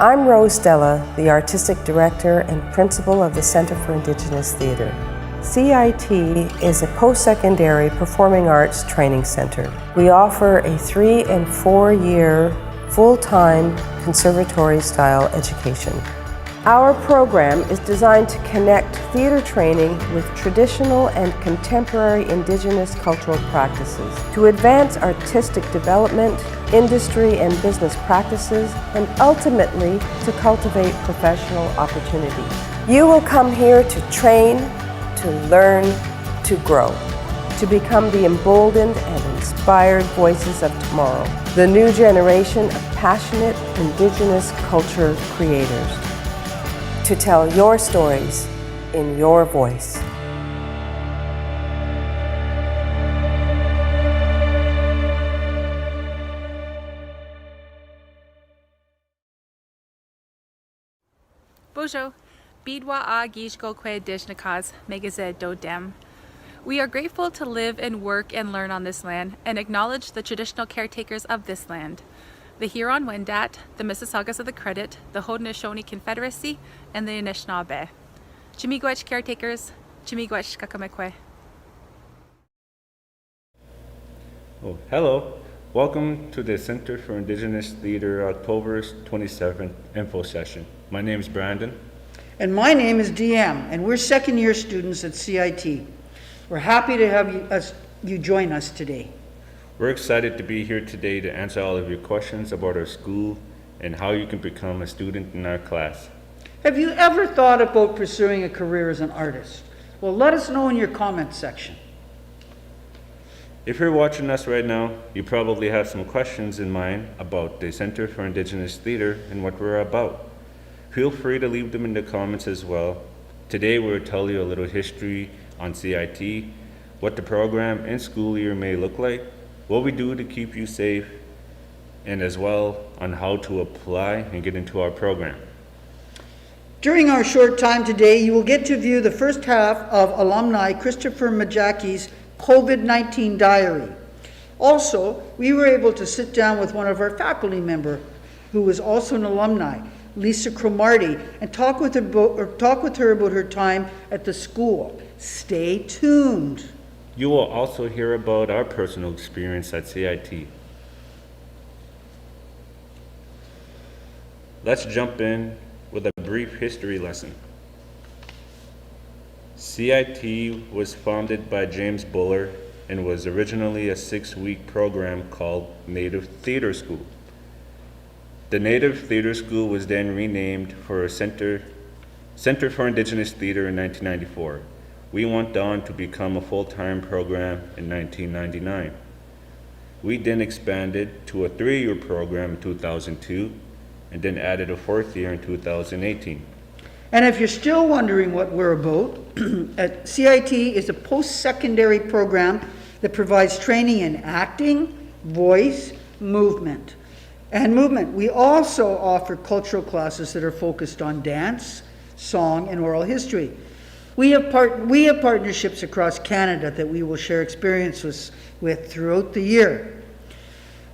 I'm Rose Della, the Artistic Director and Principal of the Center for Indigenous Theatre. CIT is a post-secondary performing arts training center. We offer a 3- and 4-year full-time conservatory-style education. Our program is designed to connect theater training with traditional and contemporary Indigenous cultural practices, to advance artistic development, industry and business practices, and ultimately to cultivate professional opportunities. You will come here to train, to learn, to grow, to become the emboldened and inspired voices of tomorrow, the new generation of passionate Indigenous culture creators, to tell your stories in your voice. Boozoo, bidwa a gishko kwe dishnakaz, megaze do dem. We are grateful to live and work and learn on this land and acknowledge the traditional caretakers of this land. The Huron-Wendat, the Mississaugas of the Credit, the Haudenosaunee Confederacy, and the Anishinaabe. Chimigwech caretakers, Chimigwech kakamekwe. Oh, hello. Welcome to the Center for Indigenous Theatre October 27th info session. My name is Brandon. And my name is DM, and we're second-year students at CIT. We're happy to have you join us today. We're excited to be here today to answer all of your questions about our school and how you can become a student in our class. Have you ever thought about pursuing a career as an artist? Well, let us know in your comments section. If you're watching us right now, you probably have some questions in mind about the Center for Indigenous Theatre and what we're about. Feel free to leave them in the comments as well. Today we'll tell you a little history on CIT, what the program and school year may look like, what we do to keep you safe, and as well on how to apply and get into our program. During our short time today, you will get to view the first half of alumni Christopher Majaki's COVID-19 diary. Also, we were able to sit down with one of our faculty members, who was also an alumni, Lisa Cromarty, and talk with her about her time at the school. Stay tuned. You will also hear about our personal experience at CIT. Let's jump in with a brief history lesson. CIT was founded by James Buller and was originally a 6-week program called Native Theatre School. The Native Theatre School was then renamed for a Center for Indigenous Theatre in 1994. We went on to become a full-time program in 1999. We then expanded to a 3-year program in 2002 and then added a 4th year in 2018. And if you're still wondering what we're about, CIT is a post-secondary program that provides training in acting, voice, movement. We also offer cultural classes that are focused on dance, song, and oral history. We have partnerships across Canada that we will share experiences with throughout the year.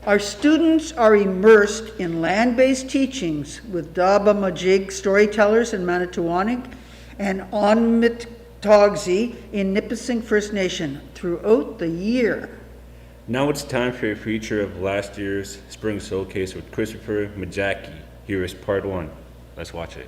Our students are immersed in land-based teachings with Daba Majig storytellers in Manitowoc and Onmitogzi in Nipissing First Nation throughout the year. Now it's time for a feature of last year's Spring Showcase with Christopher Majaki. Here is part 1. Let's watch it.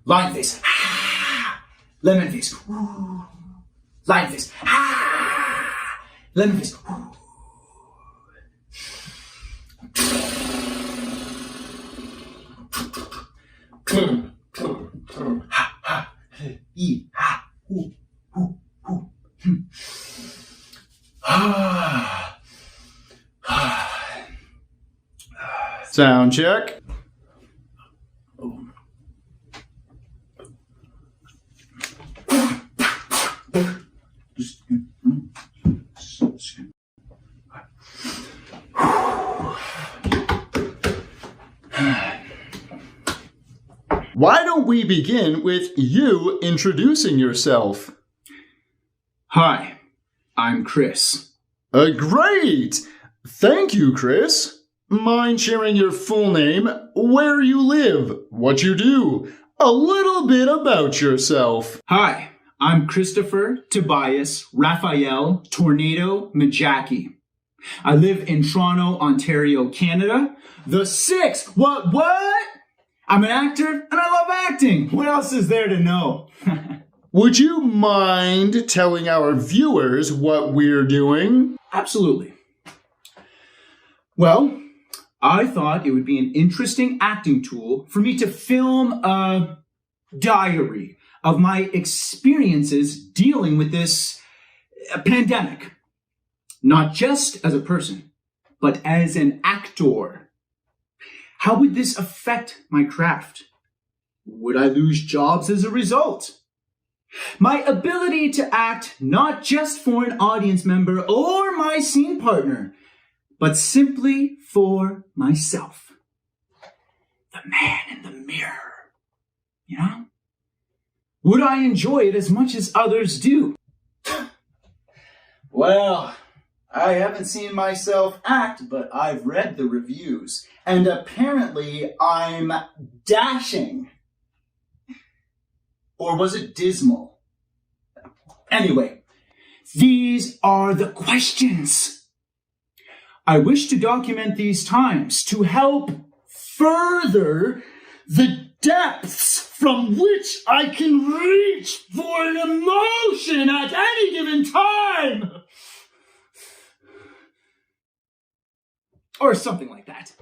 Line face, lemon face, line face, lemon face. Ha ha, e ha, hoo hoo hoo. Sound check. Why don't we begin with you introducing yourself? Hi, I'm Chris. Great! Thank you, Chris. Mind sharing your full name, where you live, what you do, a little bit about yourself? Hi, I'm Christopher Tobias Raphael Tornado Majaki. I live in Toronto, Ontario, Canada. The sixth. What? I'm an actor and I love acting. What else is there to know? Would you mind telling our viewers what we're doing? Absolutely. Well, I thought it would be an interesting acting tool for me to film a diary of my experiences dealing with this pandemic. Not just as a person, but as an actor. How would this affect my craft? Would I lose jobs as a result? My ability to act not just for an audience member or my scene partner, but simply for myself. The man in the mirror. You know? Would I enjoy it as much as others do? Well, I haven't seen myself act, but I've read the reviews, and apparently I'm dashing. Or was it dismal? Anyway, these are the questions. I wish to document these times to help further the depths from which I can reach for an emotion at any given time. Or something like that.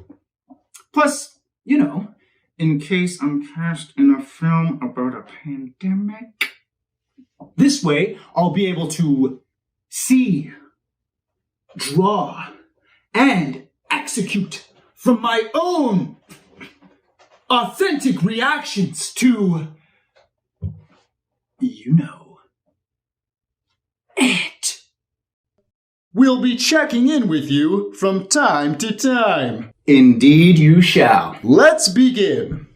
Plus, you know, in case I'm cast in a film about a pandemic. This way, I'll be able to see, draw, and execute from my own authentic reactions to, you know, it. We'll be checking in with you from time to time. Indeed you shall. Let's begin.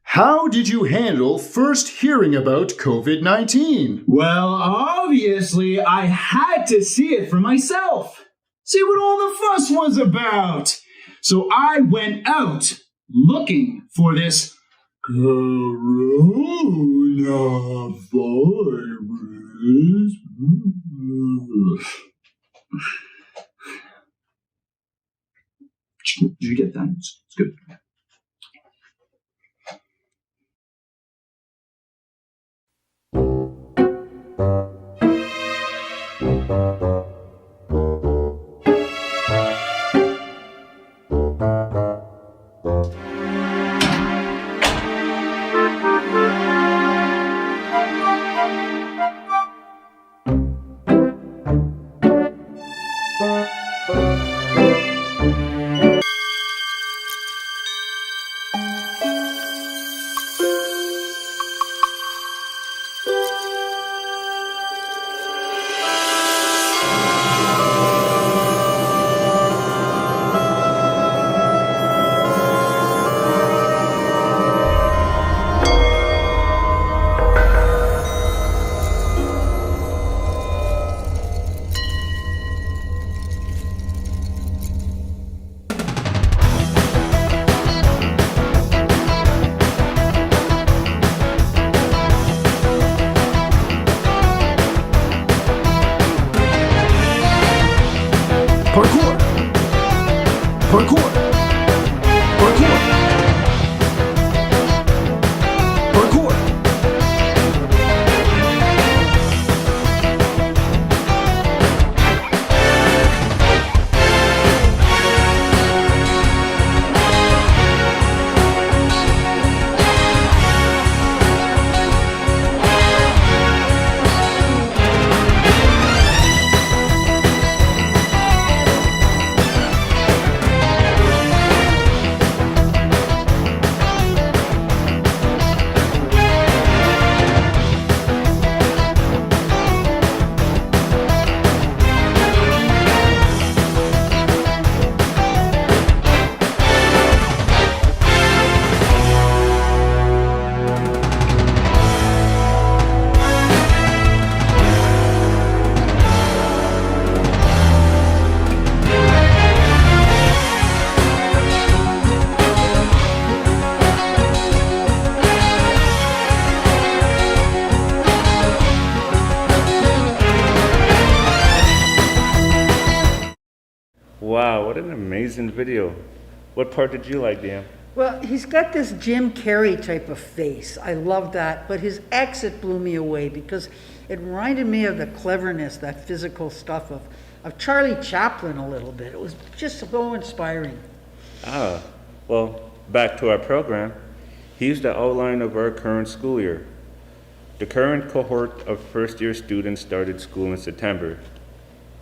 How did you handle first hearing about COVID-19? Well, obviously, I had to see it for myself. See what all the fuss was about. So I went out looking for this coronavirus. Did you get that? It's good. an amazing video. What part did you like, Dan? Well, he's got this Jim Carrey type of face. I love that. But his exit blew me away because it reminded me of the cleverness, that physical stuff of Charlie Chaplin a little bit. It was just so inspiring. Ah, well, back to our program. Here's the outline of our current school year. The current cohort of first-year students started school in September.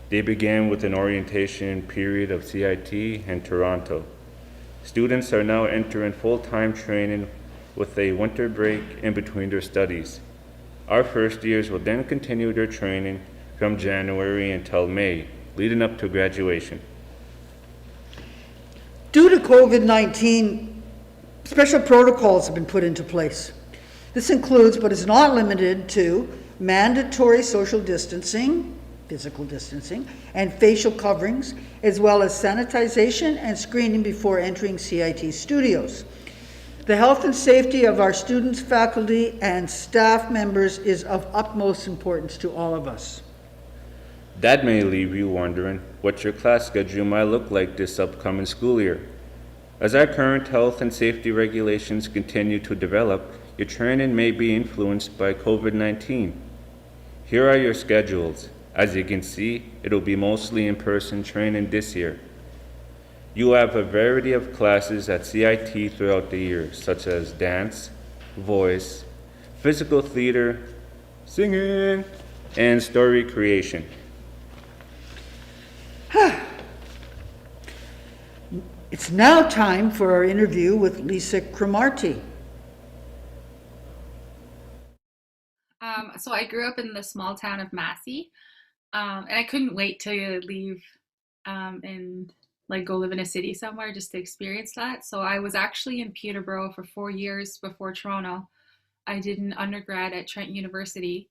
They began with an orientation period of CIT in Toronto. Students are now entering full-time training with a winter break in between their studies. Our first years will then continue their training from January until May, leading up to graduation. Due to COVID-19, special protocols have been put into place. This includes, but is not limited to, mandatory social distancing, physical distancing, and facial coverings, as well as sanitization and screening before entering CIT studios. The health and safety of our students, faculty, and staff members is of utmost importance to all of us. That may leave you wondering what your class schedule might look like this upcoming school year. As our current health and safety regulations continue to develop, your training may be influenced by COVID-19. Here are your schedules. As you can see, it'll be mostly in-person training this year. You have a variety of classes at CIT throughout the year, such as dance, voice, physical theater, singing, and story creation. It's now time for our interview with Lisa Cromartie. So I grew up in the small town of Massey, and I couldn't wait to leave and like go live in a city somewhere just to experience that. So I was actually in Peterborough for 4 years before Toronto. I did an undergrad at Trent University,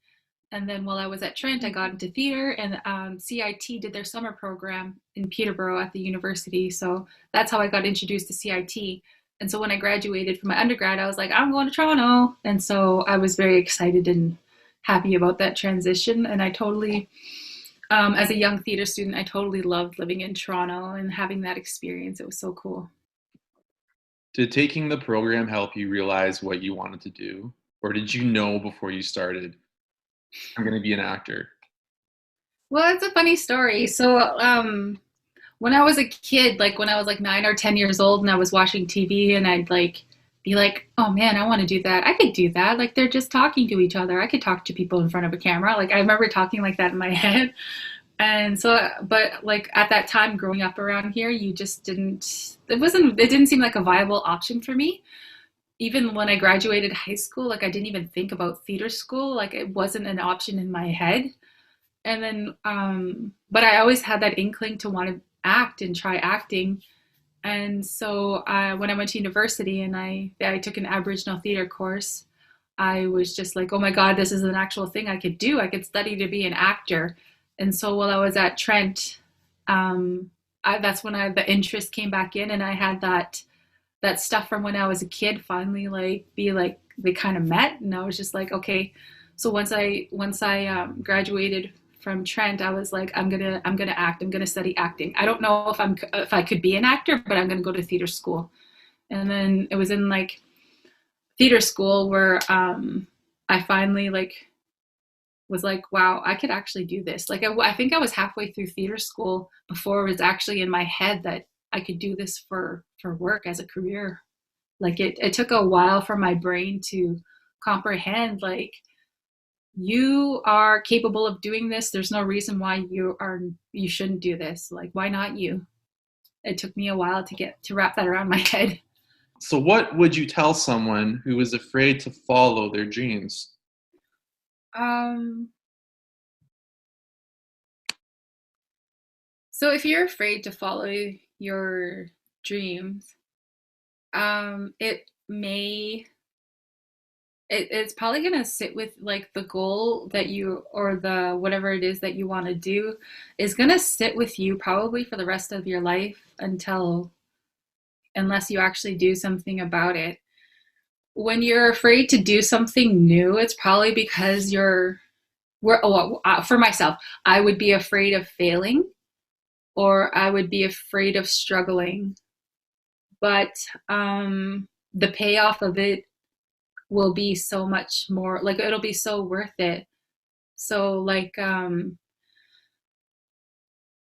and then while I was at Trent, I got into theater, and CIT did their summer program in Peterborough at the university. So that's how I got introduced to CIT. And so when I graduated from my undergrad, I was like, I'm going to Toronto. And so I was very excited and happy about that transition. And I totally, as a young theater student, I totally loved living in Toronto and having that experience. It was so cool. Did taking the program help you realize what you wanted to do? Or did you know before you started, I'm going to be an actor? Well, it's a funny story. So when I was a kid, like when I was like 9 or 10 years old and I was watching TV and I'd like be like, oh man, I want to do that. I could do that. Like they're just talking to each other. I could talk to people in front of a camera. Like I remember talking like that in my head. And so, but like at that time growing up around here, you just it didn't seem like a viable option for me. Even when I graduated high school, like I didn't even think about theater school. Like it wasn't an option in my head. And then, but I always had that inkling to want to act and try acting. And so when I went to university and I took an Aboriginal theater course, I was just like, oh my God, this is an actual thing I could do. I could study to be an actor. And so while I was at Trent, that's when the interest came back in, and I had that stuff from when I was a kid finally they kind of met, and I was just like, okay. So once I graduated from Trent, I was like, I'm gonna act. I'm gonna study acting. I don't know if I could be an actor, but I'm gonna go to theater school. And then it was in like theater school where I finally was like, wow, I could actually do this. Like I think I was halfway through theater school before it was actually in my head that I could do this for work as a career. Like it took a while for my brain to comprehend, like, you are capable of doing this. There's no reason why you shouldn't do this. Like, why not you? It took me a while to wrap that around my head. So what would you tell someone who is afraid to follow their dreams? So if you're afraid to follow your dreams, it's probably going to sit with like the goal that you, or the whatever it is that you want to do is going to sit with you probably for the rest of your life unless you actually do something about it. When you're afraid to do something new, it's probably because for myself, I would be afraid of failing, or I would be afraid of struggling. But the payoff of it will be so much more, like it'll be so worth it. So like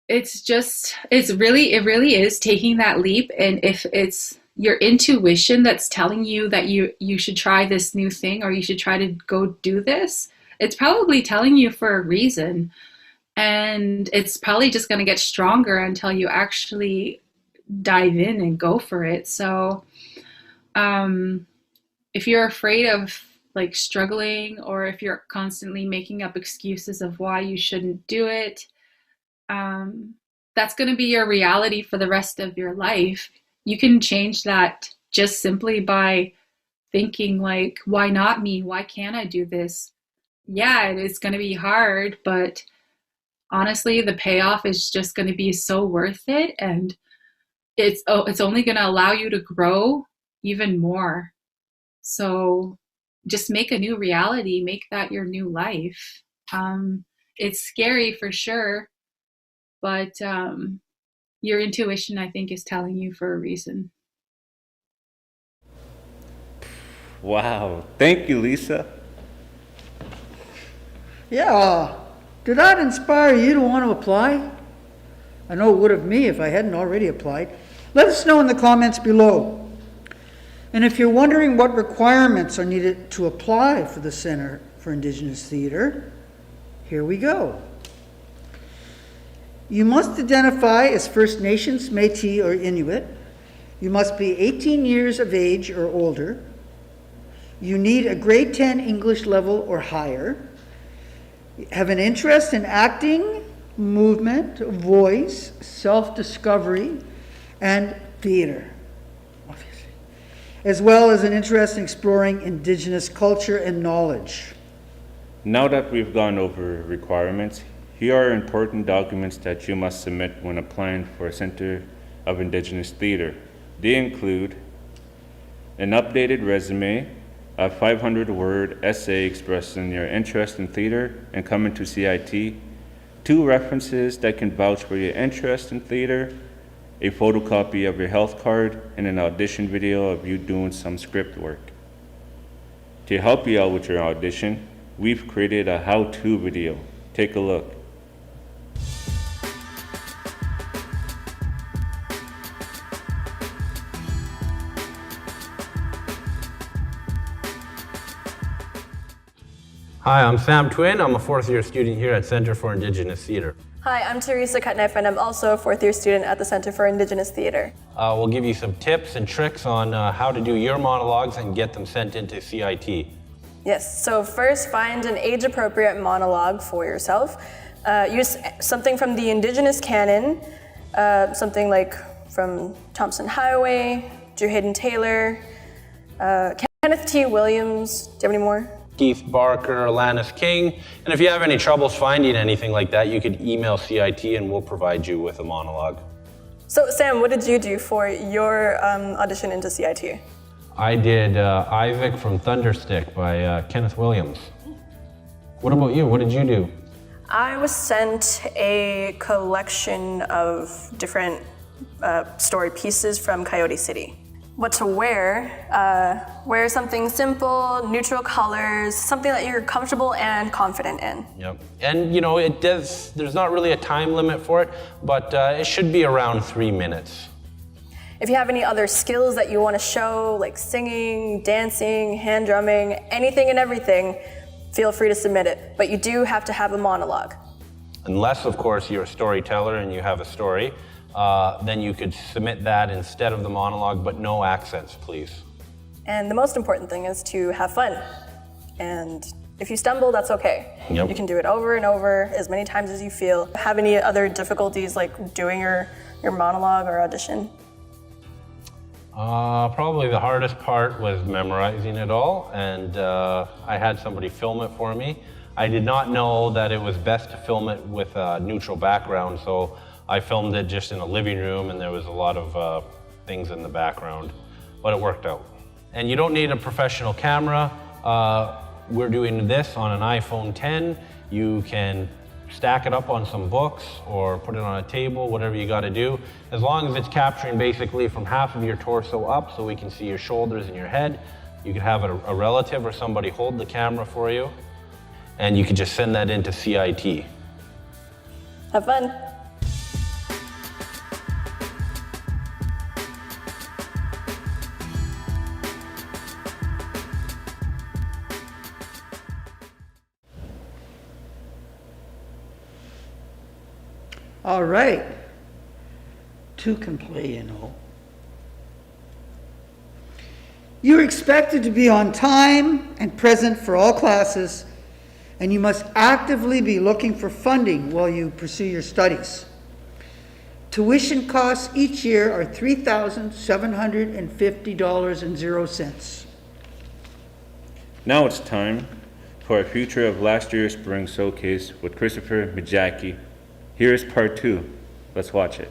it really is taking that leap. And if it's your intuition that's telling you that you should try this new thing, or you should try to go do this, it's probably telling you for a reason. And it's probably just going to get stronger until you actually dive in and go for it. So if you're afraid of like struggling, or if you're constantly making up excuses of why you shouldn't do it, that's going to be your reality for the rest of your life. You can change that just simply by thinking like, why not me? Why can't I do this? Yeah, it's going to be hard, but honestly, the payoff is just going to be so worth it. And it's only going to allow you to grow even more. So just make a new reality, make that your new life. It's scary for sure, but your intuition, I think, is telling you for a reason. Wow. Thank you, Lisa. Yeah, did that inspire you to want to apply? I know it would have me if I hadn't already applied. Let us know in the comments below. And if you're wondering what requirements are needed to apply for the Centre for Indigenous Theatre, here we go. You must identify as First Nations, Métis, or Inuit. You must be 18 years of age or older. You need a grade 10 English level or higher. Have an interest in acting, movement, voice, self-discovery, and theatre, obviously, as well as an interest in exploring Indigenous culture and knowledge. Now that we've gone over requirements, here are important documents that you must submit when applying for a Center of Indigenous Theatre. They include an updated resume, a 500-word essay expressing your interest in theater and coming to CIT, 2 references that can vouch for your interest in theater, a photocopy of your health card, and an audition video of you doing some script work. To help you out with your audition, we've created a how-to video. Take a look. Hi, I'm Sam Twin. I'm a 4th year student here at Center for Indigenous Theatre. Hi, I'm Teresa Cutneff, and I'm also a 4th year student at the Center for Indigenous Theatre. We'll give you some tips and tricks on how to do your monologues and get them sent into CIT. Yes, so first find an age-appropriate monologue for yourself. Use something from the Indigenous canon, something like from Thompson Highway, Drew Hayden Taylor, Kenneth T. Williams. Do you have any more? Keith Barker, Alanis King. And if you have any troubles finding anything like that, you could email CIT and we'll provide you with a monologue. So Sam, what did you do for your audition into CIT? I did Isaac from Thunderstick by Kenneth Williams. What about you? What did you do? I was sent a collection of different story pieces from Coyote City. What to wear? Wear something simple, neutral colors, something that you're comfortable and confident in. Yep. And you know, there's not really a time limit for it, but it should be around 3 minutes. If you have any other skills that you want to show, like singing, dancing, hand drumming, anything and everything, feel free to submit it. But you do have to have a monologue. Unless, of course, you're a storyteller and you have a story. Then you could submit that instead of the monologue, but no accents, please. And the most important thing is to have fun. And if you stumble, that's okay. Yep. You can do it over and over, as many times as you feel. Have any other difficulties like doing your monologue or audition? Probably the hardest part was memorizing it all, and I had somebody film it for me. I did not know that it was best to film it with a neutral background, so I filmed it just in a living room and there was a lot of things in the background, but it worked out. And you don't need a professional camera. We're doing this on an iPhone 10. You can stack it up on some books or put it on a table, whatever you got to do. As long as it's capturing basically from half of your torso up so we can see your shoulders and your head. You could have a relative or somebody hold the camera for you, and you could just send that into CIT. Have fun. All right. Two can play, you know. You're expected to be on time and present for all classes, and you must actively be looking for funding while you pursue your studies. Tuition costs each year are $3,750.00. Now it's time for a feature of last year's Spring Showcase with Christopher Mijaki. Here's part 2. Let's watch it.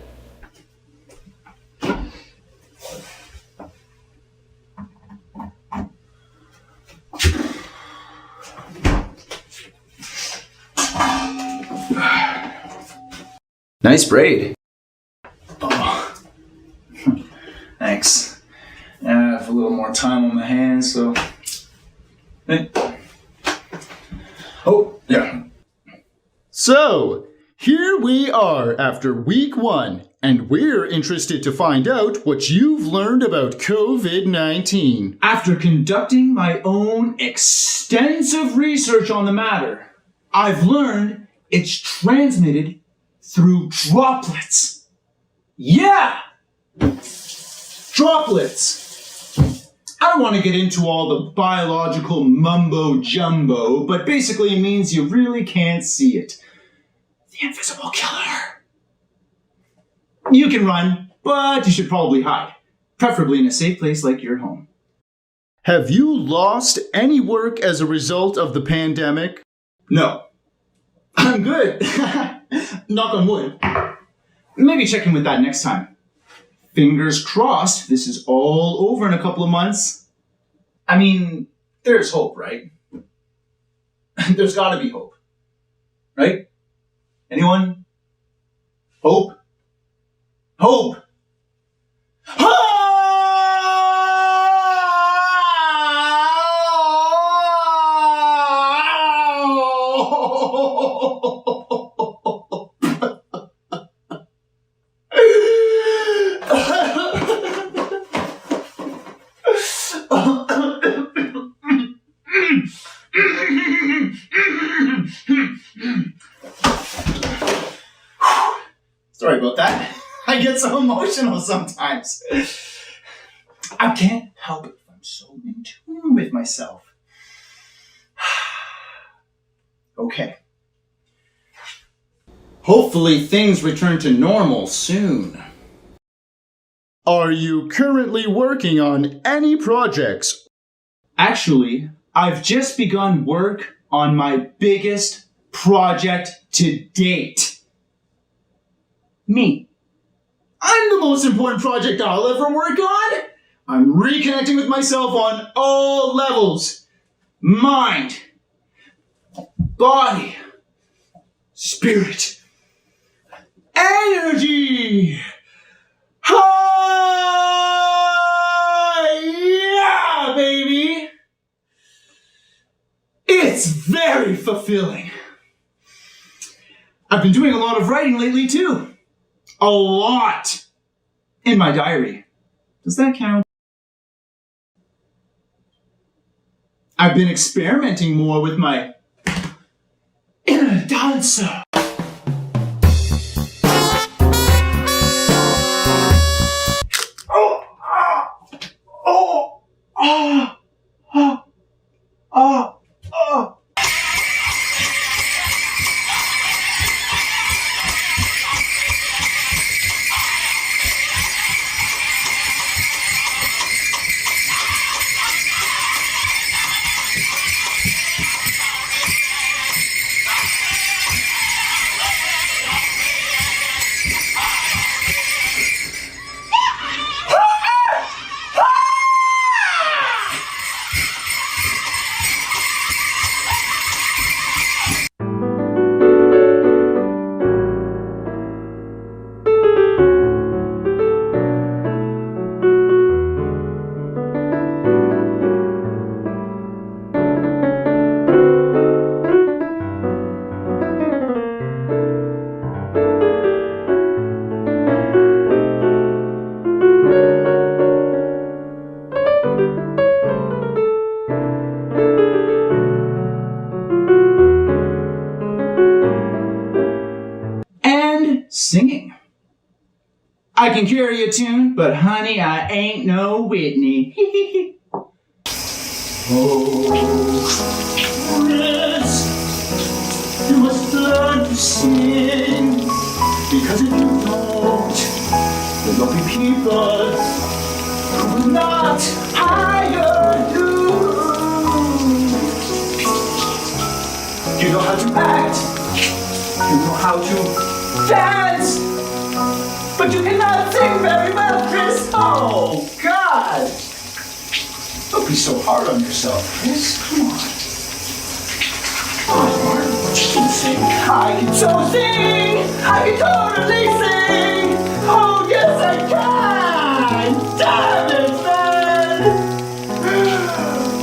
Nice braid. Oh. Thanks. I have a little more time on my hands, so. Hey. Oh, yeah. So, here we are after week 1, and we're interested to find out what you've learned about COVID-19. After conducting my own extensive research on the matter, I've learned it's transmitted through droplets. Yeah! Droplets. I don't want to get into all the biological mumbo-jumbo, but basically it means you really can't see it. The invisible killer. You can run, but you should probably hide. Preferably in a safe place like your home. Have you lost any work as a result of the pandemic? No. I'm good. Knock on wood. Maybe check in with that next time. Fingers crossed this is all over in a couple of months. I mean, there's hope, right? There's gotta be hope. Right? Anyone? Hope? Hope! Sorry about that. I get so emotional sometimes. I can't help it. I'm so in tune with myself. Okay. Hopefully things return to normal soon. Are you currently working on any projects? Actually, I've just begun work on my biggest project to date. Me. I'm the most important project I'll ever work on. I'm reconnecting with myself on all levels. Mind, body, spirit, energy. Yeah, baby. It's very fulfilling. I've been doing a lot of writing lately too. A lot. In my diary. Does that count? I've been experimenting more with my inner dancer. can carry a tune, but honey, I ain't no Whitney. Oh, Chris, you must learn to sing, because if you don't, the lovely people who will not hire you. You know how to act, you know how to dance, but you cannot sing very well, Chris. Oh, God. Don't be so hard on yourself, Chris. Come on. Oh, you can sing. I can so sing. I can totally sing. Oh, yes, I can. Damn it, man.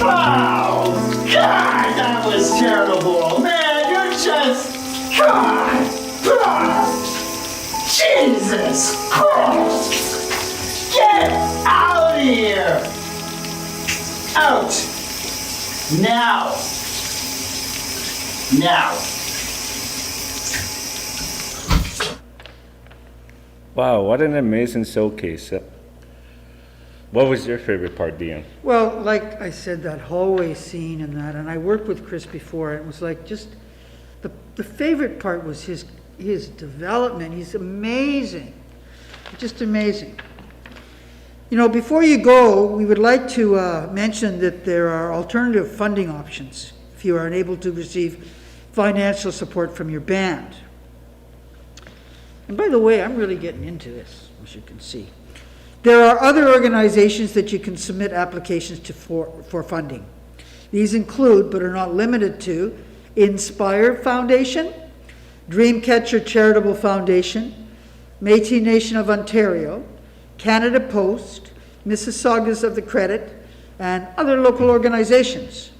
Wow. God, that was terrible. Man, you're just... God. Jesus Christ. Get out of here. Out. Now. Wow, what an amazing showcase. What was your favorite part, Dion? Well, like I said, that hallway scene and that, and I worked with Chris before, and it was like just, the favorite part was his development. He's amazing, just amazing. You know, before you go, we would like to mention that there are alternative funding options if you are unable to receive financial support from your band. And by the way, I'm really getting into this, as you can see. There are other organizations that you can submit applications to for funding. These include, but are not limited to, Inspire Foundation, Dreamcatcher Charitable Foundation, Métis Nation of Ontario, Canada Post, Mississaugas of the Credit, and other local organizations.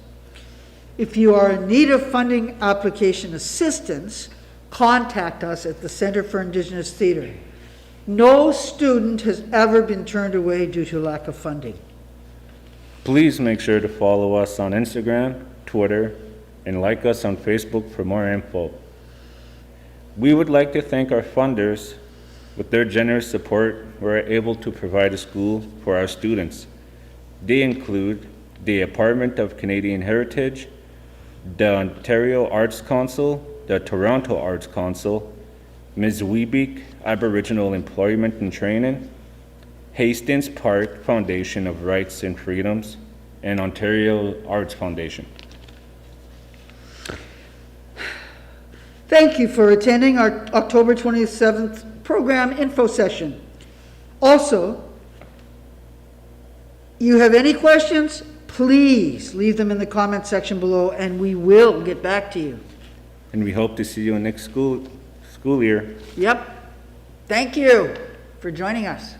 If you are in need of funding application assistance, contact us at the Centre for Indigenous Theatre. No student has ever been turned away due to lack of funding. Please make sure to follow us on Instagram, Twitter, and like us on Facebook for more info. We would like to thank our funders. With their generous support, we're able to provide a school for our students. They include the Department of Canadian Heritage, the Ontario Arts Council, the Toronto Arts Council, Ms. Weebeek Aboriginal Employment and Training, Hastings Park Foundation of Rights and Freedoms, and Ontario Arts Foundation. Thank you for attending our October 27th program info session. Also, you have any questions, please leave them in the comment section below and we will get back to you. And we hope to see you next school year. Yep. Thank you for joining us.